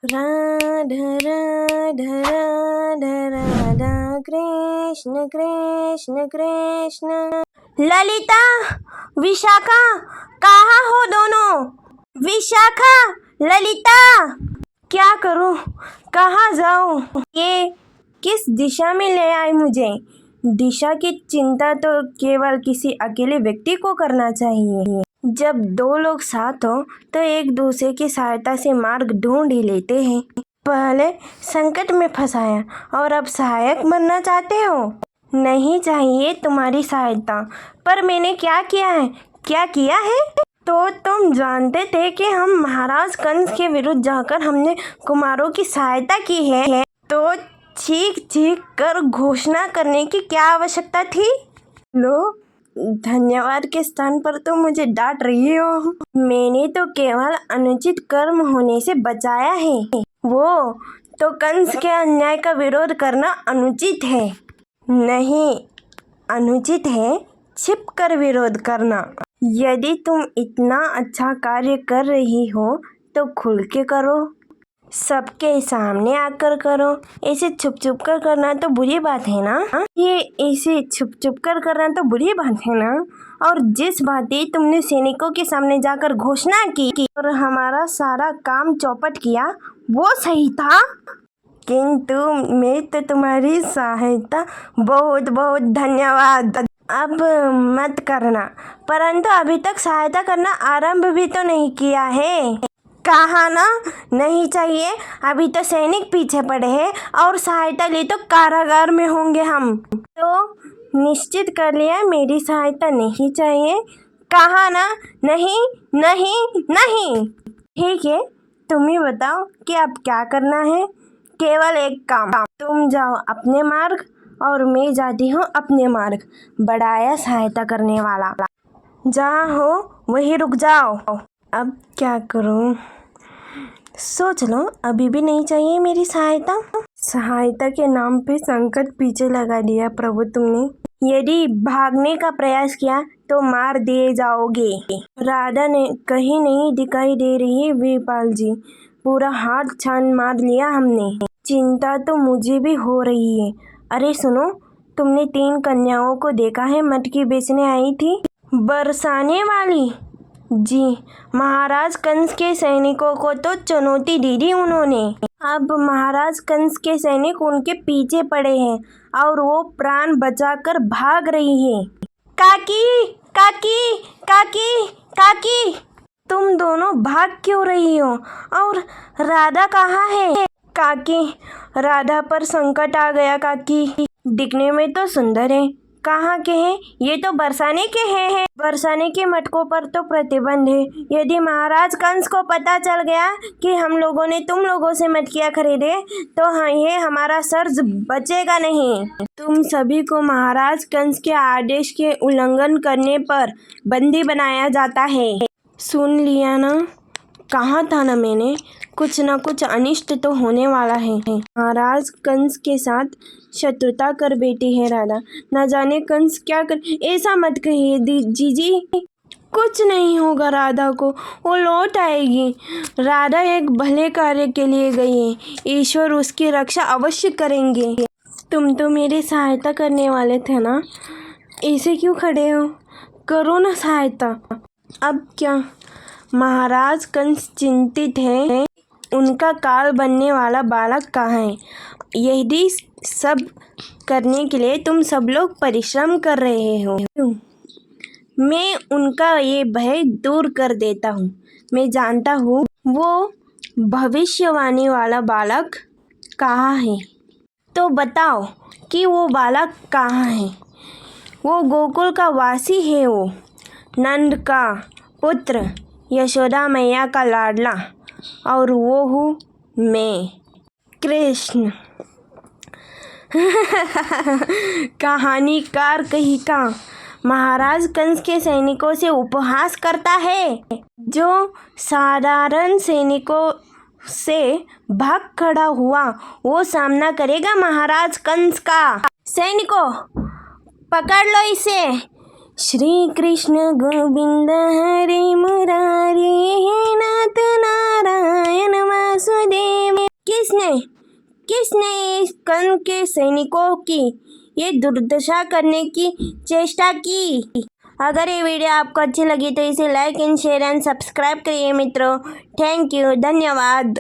राधा राधा राधा राधा कृष्ण कृष्ण कृष्ण। ललिता, विशाखा, कहाँ हो दोनों? विशाखा, ललिता, क्या करूं, कहाँ जाऊं? ये किस दिशा में ले आए मुझे? दिशा की चिंता तो केवल किसी अकेले व्यक्ति को करना चाहिए। जब दो लोग साथ हो तो एक दूसरे की सहायता से मार्ग ढूंढ ही लेते हैं। पहले संकट में फंसाया और अब सहायक बनना चाहते हो? नहीं चाहिए तुम्हारी सहायता, पर मैंने क्या किया है? क्या किया है? तो तुम जानते थे कि हम महाराज कंस के विरुद्ध जाकर हमने कुमारों की सहायता की है, तो चीख चीख कर घोषणा करने की क्या आवश्यकता थी? लो, धन्यवाद के स्थान पर तो मुझे डांट रही हो। मैंने तो केवल अनुचित कर्म होने से बचाया है। वो तो कंस के अन्याय का विरोध करना अनुचित है। नहीं, अनुचित है छिपकर विरोध करना। यदि तुम इतना अच्छा कार्य कर रही हो तो खुल के करो, सबके सामने आकर करो। ऐसे छुप छुप कर करना तो बुरी बात है ना? ये ऐसे छुप छुप कर करना तो बुरी बात है ना? और जिस भांति तुमने सैनिकों के सामने जाकर घोषणा की और हमारा सारा काम चौपट किया, वो सही था। किंतु मैं तो तुम्हारी सहायता बहुत बहुत धन्यवाद। अब मत करना, परंतु अभी तक सहायता करना आरंभ भी तो नहीं किया है। कहा ना नहीं चाहिए। अभी तो सैनिक पीछे पड़े हैं और सहायता ली तो कारागार में होंगे हम। तो निश्चित कर लिया मेरी सहायता नहीं चाहिए। कहा ना नहीं नहीं नहीं। ठीक है, तुम ही बताओ कि अब क्या करना है। केवल एक काम, तुम जाओ अपने मार्ग और मैं जाती हूँ अपने मार्ग। बढ़ाया सहायता करने वाला, जहाँ हो वहीं रुक जाओ। अब क्या करूँ? सोच लो, अभी भी नहीं चाहिए मेरी सहायता। सहायता के नाम पे संकट पीछे लगा दिया प्रभु तुमने। यदि भागने का प्रयास किया तो मार दिए जाओगे। राधा ने कहीं नहीं दिखाई दे रही। वीरपाल जी, पूरा हाथ छान मार लिया हमने। चिंता तो मुझे भी हो रही है। अरे सुनो, तुमने 3 कन्याओं को देखा है मटकी बेचने आई थी? बरसाने वाली? जी, महाराज कंस के सैनिकों को तो चुनौती दी थी उन्होंने। अब महाराज कंस के सैनिक उनके पीछे पड़े हैं और वो प्राण बचाकर भाग रही है। काकी, काकी, काकी, काकी, तुम दोनों भाग क्यों रही हो? और राधा कहाँ है? काकी, राधा पर संकट आ गया काकी। दिखने में तो सुंदर है, कहाँ के हैं? ये तो बरसाने के हैं। बरसाने के मटकों पर तो प्रतिबंध है। यदि महाराज कंस को पता चल गया कि हम लोगों ने तुम लोगों से मटकियाँ खरीदे तो हाँ, ये हमारा सर बचेगा नहीं। तुम सभी को महाराज कंस के आदेश के उल्लंघन करने पर बंदी बनाया जाता है। सुन लिया ना? कहा था ना मैंने, कुछ न कुछ अनिष्ट तो होने वाला है। महाराज कंस के साथ शत्रुता कर बैठी है राधा। न जाने कंस क्या कर। ऐसा मत कहिए जीजी, कुछ नहीं होगा राधा को, वो लौट आएगी। राधा एक भले कार्य के लिए गई है, ईश्वर उसकी रक्षा अवश्य करेंगे। तुम तो मेरी सहायता करने वाले थे ना, ऐसे क्यों खड़े हो? करो ना सहायता। अब क्या? महाराज कंस चिंतित है, उनका काल बनने वाला बालक कहाँ है? यही सब करने के लिए तुम सब लोग परिश्रम कर रहे हो। मैं उनका ये भय दूर कर देता हूँ। मैं जानता हूँ वो भविष्यवाणी वाला बालक कहाँ है। तो बताओ कि वो बालक कहाँ है? वो गोकुल का वासी है, वो नंद का पुत्र, यशोदा मैया का लाडला, और वो हूँ मैं, कृष्ण। कहानीकार कहीं का महाराज कंस के सैनिकों से उपहास करता है, जो साधारण सैनिकों से भाग खड़ा हुआ वो सामना करेगा महाराज कंस का। सैनिकों, पकड़ लो इसे। श्री कृष्ण गोविंद हरे मुरारी, हे नाथ नारायण वासुदेव। किसने इस कंस के सैनिकों की ये दुर्दशा करने की चेष्टा की? अगर ये वीडियो आपको अच्छी लगी तो इसे like and share and subscribe करिए मित्रों। थैंक यू, धन्यवाद।